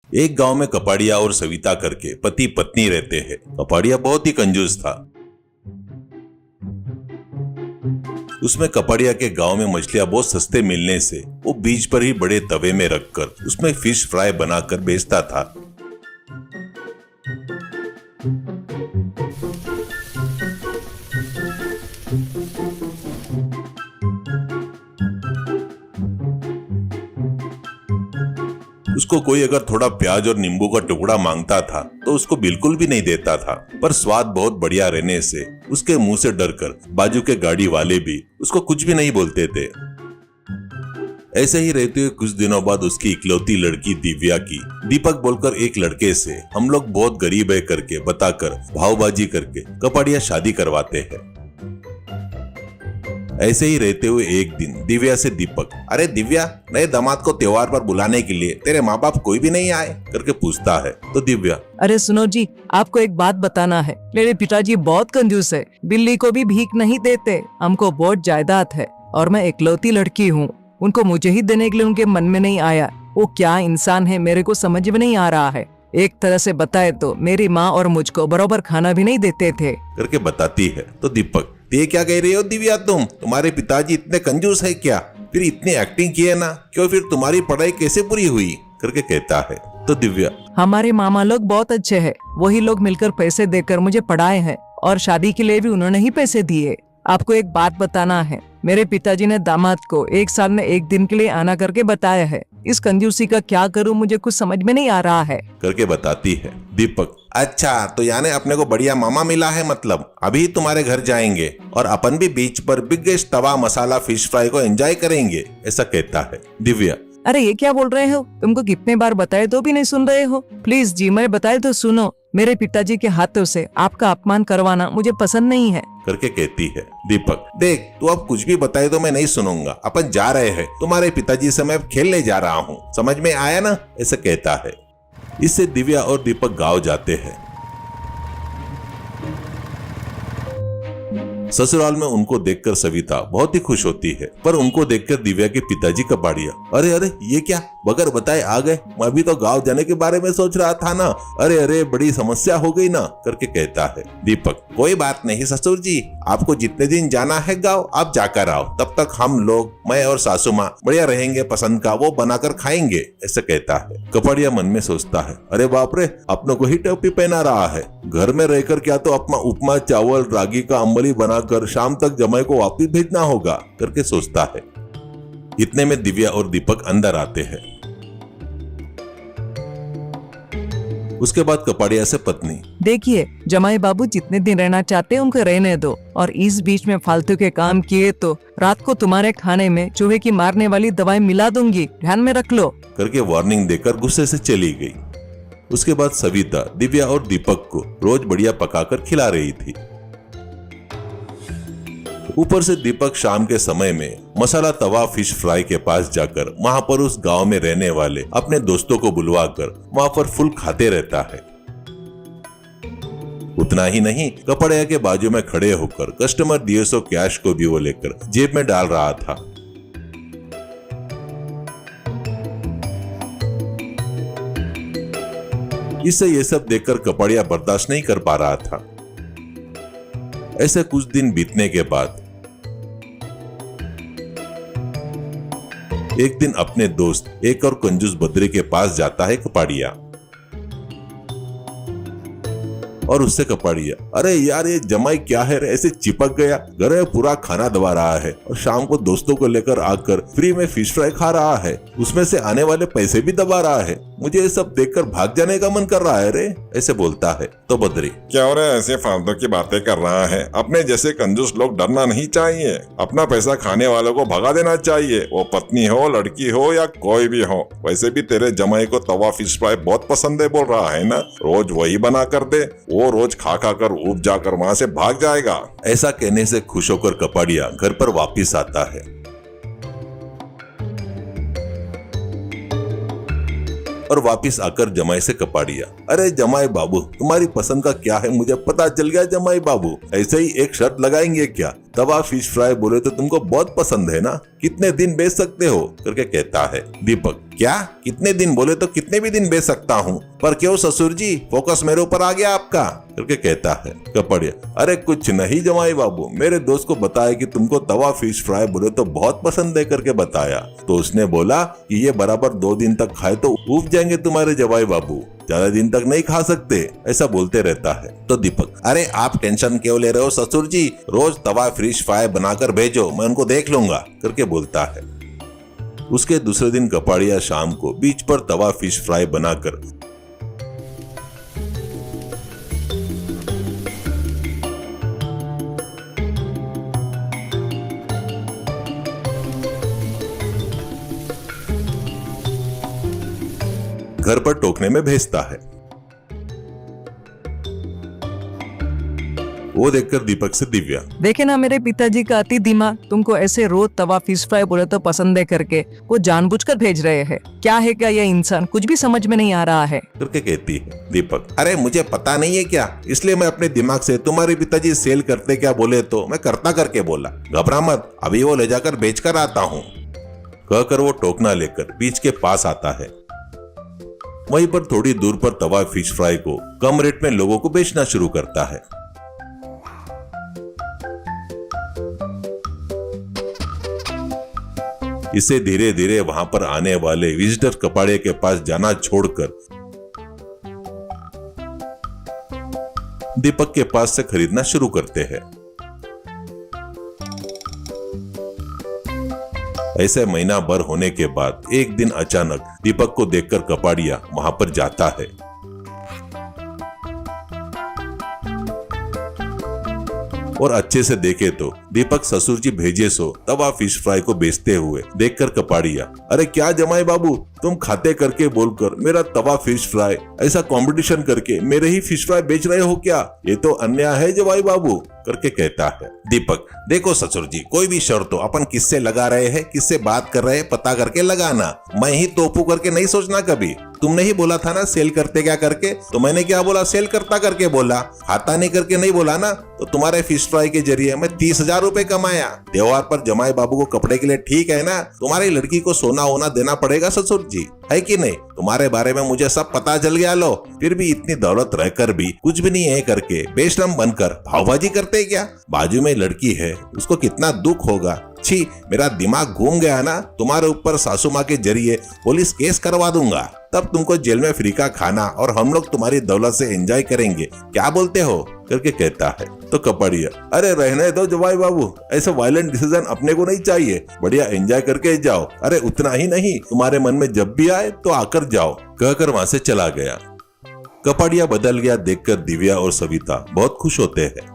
एक गांव में कपाड़िया और सविता करके पति पत्नी रहते हैं। कपाड़िया बहुत ही कंजूस था। उसमें कपाड़िया के गांव में मछलियां बहुत सस्ते मिलने से वो बीच पर ही बड़े तवे में रखकर उसमें फिश फ्राई बनाकर बेचता था। उसको कोई अगर थोड़ा प्याज और नींबू का टुकड़ा मांगता था तो उसको बिल्कुल भी नहीं देता था, पर स्वाद बहुत बढ़िया रहने से उसके मुंह से डरकर बाजू के गाड़ी वाले भी उसको कुछ भी नहीं बोलते थे। ऐसे ही रहते हुए कुछ दिनों बाद उसकी इकलौती लड़की दिव्या की दीपक बोलकर एक लड़के से हम लोग बहुत गरीब है करके बताकर भावबाजी करके कपाड़िया शादी करवाते हैं। ऐसे ही रहते हुए एक दिन दिव्या से दीपक, अरे दिव्या, नए दामाद को त्योहार पर बुलाने के लिए तेरे माँ बाप कोई भी नहीं आए करके पूछता है। तो दिव्या, अरे सुनो जी, आपको एक बात बताना है। मेरे पिताजी बहुत कंजूस है, बिल्ली को भी भीख नहीं देते। हमको बहुत जायदाद है और मैं इकलौती लड़की हूँ। उनको मुझे ही देने के लिए उनके मन में नहीं आया। वो क्या इंसान है मेरे को समझ में नहीं आ रहा है। एक तरह से बताए तो मेरी माँ और मुझको बराबर खाना भी नहीं देते थे करके बताती है। तो दीपक, ये क्या कह रही हो दिव्या, तुम्हारे पिताजी इतने कंजूस है क्या? फिर इतनी एक्टिंग की है ना, क्यों फिर तुम्हारी पढ़ाई कैसे पूरी हुई करके कहता है। तो दिव्या, हमारे मामा लोग बहुत अच्छे हैं। वही लोग मिलकर पैसे देकर मुझे पढ़ाए हैं और शादी के लिए भी उन्होंने ही पैसे दिए। आपको एक बात बताना है, मेरे पिताजी ने दामाद को 1 साल में 1 दिन के लिए आना करके बताया है। इस कंजूसी का क्या करूं, मुझे कुछ समझ में नहीं आ रहा है करके बताती है। दीपक, अच्छा, तो यानी अपने को बढ़िया मामा मिला है, मतलब अभी तुम्हारे घर जाएंगे और अपन भी बीच पर बिगेस्ट तवा मसाला फिश फ्राई को एंजॉय करेंगे, ऐसा कहता है। दिव्या, अरे ये क्या बोल रहे हो? तुमको कितने बार बताए तो भी नहीं सुन रहे हो। प्लीज जी, मैं बताए तो सुनो। मेरे पिताजी के हाथों से आपका अपमान करवाना मुझे पसंद नहीं है करके कहती है। दीपक, देख, तू अब कुछ भी बताए तो मैं नहीं सुनूंगा। अपन जा रहे हैं, तुम्हारे पिताजी से मैं खेलने जा रहा हूँ, समझ में आया ना, ऐसा कहता है। इससे दिव्या और दीपक गांव जाते हैं। ससुराल में उनको देखकर सविता बहुत ही खुश होती है, पर उनको देखकर दिव्या के पिताजी कपाड़िया, अरे अरे ये क्या, बगैर बताए आ गए? मैं अभी तो गांव जाने के बारे में सोच रहा था ना। अरे अरे, बड़ी समस्या हो गई ना करके कहता है। दीपक, कोई बात नहीं ससुर जी, आपको जितने दिन जाना है गाँव आप जाकर आओ, तब तक हम लोग, मैं और सासू माँ बढ़िया रहेंगे, पसंद का वो बनाकर खाएंगे, ऐसा कहता है। कपाड़िया मन में सोचता है, अरे बाप रे, अपनों को ही टोपी पहना रहा है। घर में रहकर क्या तो अपना उपमा चावल रागी का अम्बली बनाकर शाम तक जमाई को वापिस भेजना होगा करके सोचता है। इतने में दिव्या और दीपक अंदर आते हैं। उसके बाद कपाड़िया से पत्नी, देखिए जमाई बाबू जितने दिन रहना चाहते हैं उनको रहने दो, और इस बीच में फालतू के काम किए तो रात को तुम्हारे खाने में चूहे की मारने वाली दवाई मिला दूंगी, ध्यान में रख लो करके वार्निंग देकर गुस्से से चली गई। उसके बाद सविता दिव्या और दीपक को रोज बढ़िया पकाकर खिला रही थी। ऊपर से दीपक शाम के समय में मसाला तवा फिश फ्राई के पास जाकर वहां पर उस गांव में रहने वाले अपने दोस्तों को बुलवाकर वहां पर फुल खाते रहता है। उतना ही नहीं, कपड़िया के बाजू में खड़े होकर कस्टमर दिए सो कैश को भी वो लेकर जेब में डाल रहा था। इससे ये सब देखकर कपड़िया बर्दाश्त नहीं कर पा रहा था। ऐसे कुछ दिन बीतने के बाद एक दिन अपने दोस्त एक और कंजूस बद्री के पास जाता है कपाड़िया, और उससे कपाड़िया, अरे यार ये जमाई क्या है रे, ऐसे चिपक गया, घर में पूरा खाना दबा रहा है और शाम को दोस्तों को लेकर आकर फ्री में फिश फ्राई खा रहा है, उसमें से आने वाले पैसे भी दबा रहा है। मुझे ये सब देखकर भाग जाने का मन कर रहा है रे, ऐसे बोलता है। तो बद्री, क्या रे ऐसे फालतू की बातें कर रहा है? अपने जैसे कंजूस लोग डरना नहीं चाहिए, अपना पैसा खाने वालों को भगा देना चाहिए, वो पत्नी हो, लड़की हो या कोई भी हो। वैसे भी तेरे जमाई को तवा फिश फ्राई बहुत पसंद है बोल रहा है ना, रोज वही बना कर दे, वो रोज खा खा कर ऊब जाकर वहाँ से भाग जाएगा। ऐसा कहने से खुश होकर कपाड़िया घर पर वापिस आता है और वापिस आकर जमाई से कपाड़िया, अरे जमाई बाबू, तुम्हारी पसंद का क्या है मुझे पता चल गया जमाई बाबू, ऐसे ही एक शर्त लगाएंगे क्या? तवा फिश फ्राई बोले तो तुमको बहुत पसंद है ना, कितने दिन बेच सकते हो करके कहता है। दीपक, क्या? कितने दिन? बोले तो कितने भी दिन बेच सकता हूँ, पर क्यों ससुर जी, फोकस मेरे ऊपर आ गया आपका, करके कहता है कपड़िया। अरे कुछ नहीं जमाई बाबू, मेरे दोस्त को बताया कि तुमको तवा फिश फ्राई बोले तो बहुत पसंद है करके बताया, तो उसने बोला कि ये बराबर 2 दिन तक खाए तो उब जाएंगे तुम्हारे जवाई बाबू, ज्यादा दिन तक नहीं खा सकते, ऐसा बोलते रहता है। तो दीपक, अरे आप टेंशन क्यों ले रहे हो ससुर जी, रोज तवा फिश फ्राई बनाकर भेजो, मैं उनको देख लूंगा, करके बोलता है। उसके दूसरे दिन कपाड़िया शाम को बीच पर तवा फिश फ्राई बनाकर घर पर टोकने में भेजता है। वो देखकर दीपक से दिव्या, देखे ना मेरे पिताजी का अति दिमाग, तुमको ऐसे रोज तवा फिश फ्राई बोले तो पसंद है करके वो जानबूझकर भेज रहे हैं। क्या है क्या ये इंसान, कुछ भी समझ में नहीं आ रहा है, करके कहती है। दीपक, अरे मुझे पता नहीं है क्या, इसलिए मैं अपने दिमाग से तुम्हारे पिताजी सेल करते क्या बोले तो मैं करता करके बोला, घबरा मत, अभी वो ले जाकर बेच कर आता हूँ, कहकर वो टोकना लेकर बीच के पास आता है। वहीं पर थोड़ी दूर पर तवा फिश फ्राई को कम रेट में लोगों को बेचना शुरू करता है। इसे धीरे धीरे वहां पर आने वाले विजिटर कपाड़े के पास जाना छोड़कर दीपक के पास से खरीदना शुरू करते हैं। ऐसे महीना भर होने के बाद एक दिन अचानक दीपक को देखकर कपाड़िया वहां पर जाता है। और अच्छे से देखे तो दीपक ससुर जी भेजे सो तवा फिश फ्राई को बेचते हुए देखकर कपाड़िया, अरे क्या जमाई बाबू, तुम खाते करके बोलकर मेरा तवा फिश फ्राई ऐसा कंपटीशन करके मेरे ही फिश फ्राई बेच रहे हो क्या, ये तो अन्याय है जमाई बाबू, करके कहता है। दीपक, देखो ससुर जी, कोई भी शर्त हो, अपन किससे लगा रहे हैं, किससे बात कर रहे हैं, पता करके लगाना, मैं ही तोपू करके नहीं सोचना कभी। तुमने ही बोला था ना सेल करते क्या करके, तो मैंने क्या बोला, सेल करता करके बोला, खाता नहीं करके नहीं बोला ना। तो तुम्हारे फिश फ्राई के जरिए मैं 30,000 रुपए कमाया। त्योहार पर जमाई बाबू को कपड़े के लिए ठीक है ना, तुम्हारी लड़की को सोना होना देना पड़ेगा ससुर जी, है कि नहीं? तुम्हारे बारे में मुझे सब पता चल गया, लो फिर भी इतनी दौलत रहकर भी कुछ भी नहीं है करके बेशरम बनकर भावबाजी करते क्या? बाजू में लड़की है, उसको कितना दुख होगा। छी, मेरा दिमाग घूम गया ना, तुम्हारे ऊपर सासू माँ के जरिए पुलिस केस करवा दूंगा, तब तुमको जेल में फ्री का खाना और हम लोग तुम्हारी दौलत से एंजॉय करेंगे, क्या बोलते हो, करके कहता है। तो कपाड़िया, अरे रहने दो जवाई बाबू, ऐसे वायलेंट डिसीजन अपने को नहीं चाहिए, बढ़िया एंजॉय करके जाओ, अरे उतना ही नहीं, तुम्हारे मन में जब भी आए तो आकर जाओ, कहकर वहां से चला गया। कपाड़िया बदल गया देखकर दिव्या और सविता बहुत खुश होते हैं।